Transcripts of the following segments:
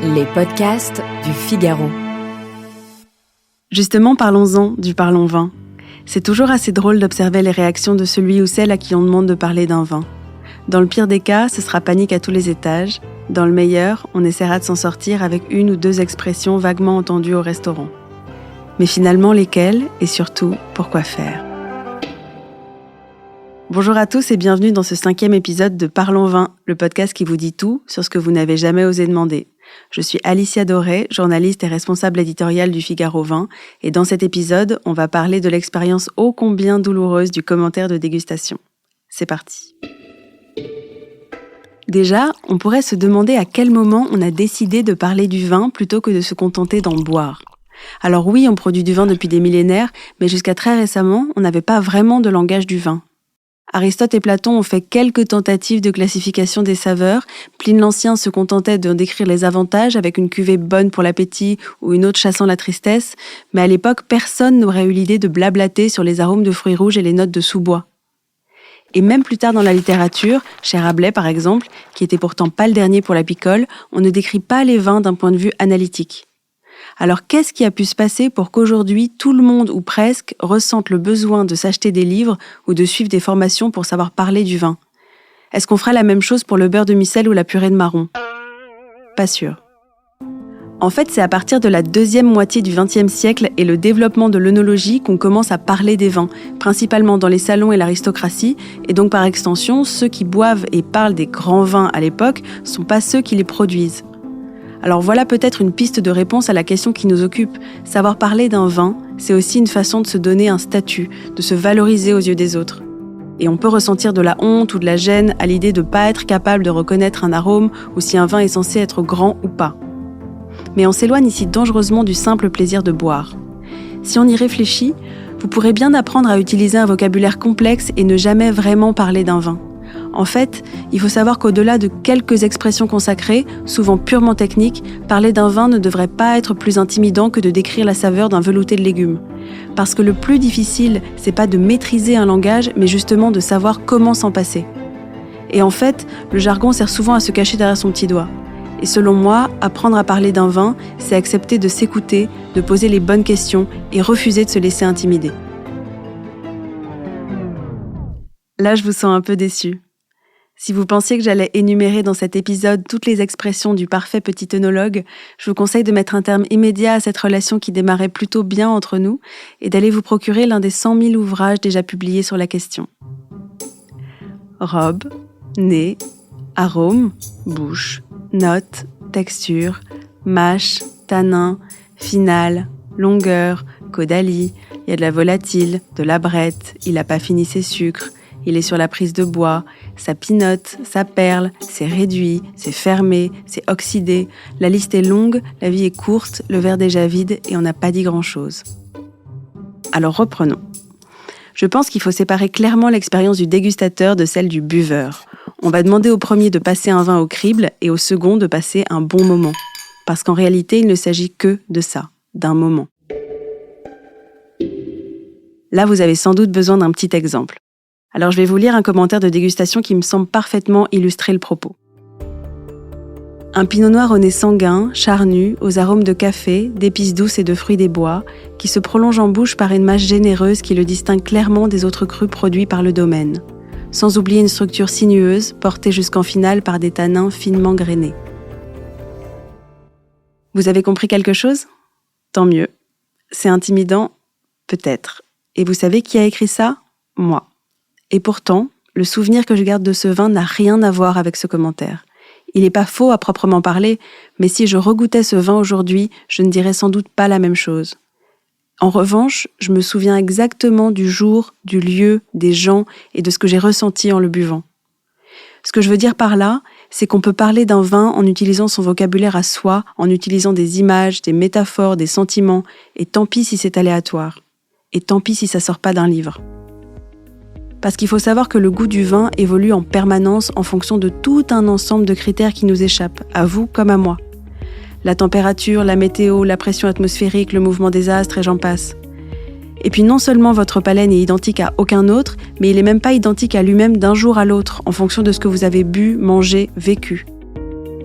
Les podcasts du Figaro. Justement, parlons-en du Parlons Vin. C'est toujours assez drôle d'observer les réactions de celui ou celle à qui on demande de parler d'un vin. Dans le pire des cas, ce sera panique à tous les étages. Dans le meilleur, on essaiera de s'en sortir avec une ou deux expressions vaguement entendues au restaurant. Mais finalement, lesquelles et surtout, pourquoi faire ? Bonjour à tous et bienvenue dans ce 5e épisode de Parlons Vin, le podcast qui vous dit tout sur ce que vous n'avez jamais osé demander. Je suis Alicia Doré, journaliste et responsable éditoriale du Figaro Vin, et dans cet épisode, on va parler de l'expérience ô combien douloureuse du commentaire de dégustation. C'est parti. Déjà, on pourrait se demander à quel moment on a décidé de parler du vin plutôt que de se contenter d'en boire. Alors oui, on produit du vin depuis des millénaires, mais jusqu'à très récemment, on n'avait pas vraiment de langage du vin. Aristote et Platon ont fait quelques tentatives de classification des saveurs. Pline l'Ancien se contentait de décrire les avantages avec une cuvée bonne pour l'appétit ou une autre chassant la tristesse. Mais à l'époque, personne n'aurait eu l'idée de blablater sur les arômes de fruits rouges et les notes de sous-bois. Et même plus tard dans la littérature, chez Rabelais par exemple, qui était pourtant pas le dernier pour la picole, on ne décrit pas les vins d'un point de vue analytique. Alors qu'est-ce qui a pu se passer pour qu'aujourd'hui tout le monde ou presque ressente le besoin de s'acheter des livres ou de suivre des formations pour savoir parler du vin ? Est-ce qu'on fera la même chose pour le beurre de micelle ou la purée de marron ? Pas sûr. En fait, c'est à partir de la deuxième moitié du XXe siècle et le développement de l'œnologie qu'on commence à parler des vins, principalement dans les salons et l'aristocratie, et donc par extension, ceux qui boivent et parlent des grands vins à l'époque sont pas ceux qui les produisent. Alors voilà peut-être une piste de réponse à la question qui nous occupe. Savoir parler d'un vin, c'est aussi une façon de se donner un statut, de se valoriser aux yeux des autres. Et on peut ressentir de la honte ou de la gêne à l'idée de ne pas être capable de reconnaître un arôme ou si un vin est censé être grand ou pas. Mais on s'éloigne ici dangereusement du simple plaisir de boire. Si on y réfléchit, vous pourrez bien apprendre à utiliser un vocabulaire complexe et ne jamais vraiment parler d'un vin. En fait, il faut savoir qu'au-delà de quelques expressions consacrées, souvent purement techniques, parler d'un vin ne devrait pas être plus intimidant que de décrire la saveur d'un velouté de légumes. Parce que le plus difficile, c'est pas de maîtriser un langage, mais justement de savoir comment s'en passer. Et en fait, le jargon sert souvent à se cacher derrière son petit doigt. Et selon moi, apprendre à parler d'un vin, c'est accepter de s'écouter, de poser les bonnes questions et refuser de se laisser intimider. Là, je vous sens un peu déçu. Si vous pensiez que j'allais énumérer dans cet épisode toutes les expressions du parfait petit œnologue, je vous conseille de mettre un terme immédiat à cette relation qui démarrait plutôt bien entre nous et d'aller vous procurer l'un des 100 000 ouvrages déjà publiés sur la question. Robe, nez, arôme, bouche, notes, texture, mâche, tanin, finale, longueur, caudalie, il y a de la volatile, de la brette, il n'a pas fini ses sucres, il est sur la prise de bois, ça pinote, ça perle, c'est réduit, c'est fermé, c'est oxydé. La liste est longue, la vie est courte, le verre déjà vide et on n'a pas dit grand-chose. Alors reprenons. Je pense qu'il faut séparer clairement l'expérience du dégustateur de celle du buveur. On va demander au premier de passer un vin au crible et au second de passer un bon moment. Parce qu'en réalité, il ne s'agit que de ça, d'un moment. Là, vous avez sans doute besoin d'un petit exemple. Alors je vais vous lire un commentaire de dégustation qui me semble parfaitement illustrer le propos. Un pinot noir au nez sanguin, charnu, aux arômes de café, d'épices douces et de fruits des bois, qui se prolonge en bouche par une mâche généreuse qui le distingue clairement des autres crus produits par le domaine, sans oublier une structure sinueuse portée jusqu'en finale par des tanins finement grainés. Vous avez compris quelque chose ? Tant mieux. C'est intimidant ? Peut-être. Et vous savez qui a écrit ça ? Moi. Et pourtant, le souvenir que je garde de ce vin n'a rien à voir avec ce commentaire. Il n'est pas faux à proprement parler, mais si je regoûtais ce vin aujourd'hui, je ne dirais sans doute pas la même chose. En revanche, je me souviens exactement du jour, du lieu, des gens et de ce que j'ai ressenti en le buvant. Ce que je veux dire par là, c'est qu'on peut parler d'un vin en utilisant son vocabulaire à soi, en utilisant des images, des métaphores, des sentiments, et tant pis si c'est aléatoire. Et tant pis si ça sort pas d'un livre. Parce qu'il faut savoir que le goût du vin évolue en permanence en fonction de tout un ensemble de critères qui nous échappent, à vous comme à moi. La température, la météo, la pression atmosphérique, le mouvement des astres et j'en passe. Et puis non seulement votre palais n'est identique à aucun autre, mais il n'est même pas identique à lui-même d'un jour à l'autre, en fonction de ce que vous avez bu, mangé, vécu.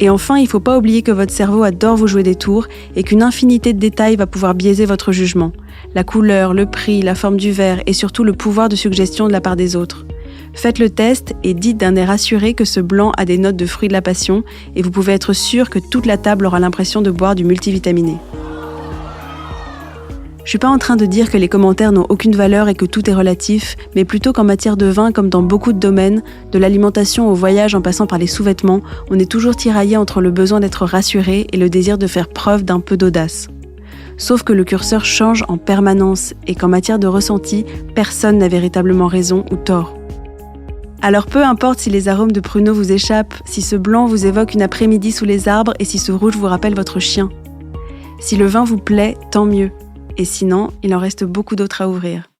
Et enfin, il ne faut pas oublier que votre cerveau adore vous jouer des tours et qu'une infinité de détails va pouvoir biaiser votre jugement. La couleur, le prix, la forme du verre et surtout le pouvoir de suggestion de la part des autres. Faites le test et dites d'un air assuré que ce blanc a des notes de fruits de la passion et vous pouvez être sûr que toute la table aura l'impression de boire du multivitaminé. Je suis pas en train de dire que les commentaires n'ont aucune valeur et que tout est relatif, mais plutôt qu'en matière de vin, comme dans beaucoup de domaines, de l'alimentation au voyage en passant par les sous-vêtements, on est toujours tiraillé entre le besoin d'être rassuré et le désir de faire preuve d'un peu d'audace. Sauf que le curseur change en permanence et qu'en matière de ressenti, personne n'a véritablement raison ou tort. Alors peu importe si les arômes de pruneaux vous échappent, si ce blanc vous évoque une après-midi sous les arbres et si ce rouge vous rappelle votre chien. Si le vin vous plaît, tant mieux. Et sinon, il en reste beaucoup d'autres à ouvrir.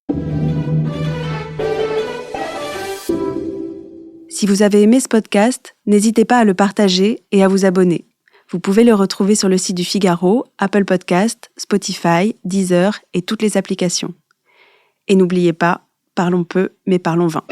Si vous avez aimé ce podcast, n'hésitez pas à le partager et à vous abonner. Vous pouvez le retrouver sur le site du Figaro, Apple Podcasts, Spotify, Deezer et toutes les applications. Et n'oubliez pas, parlons peu, mais parlons vin.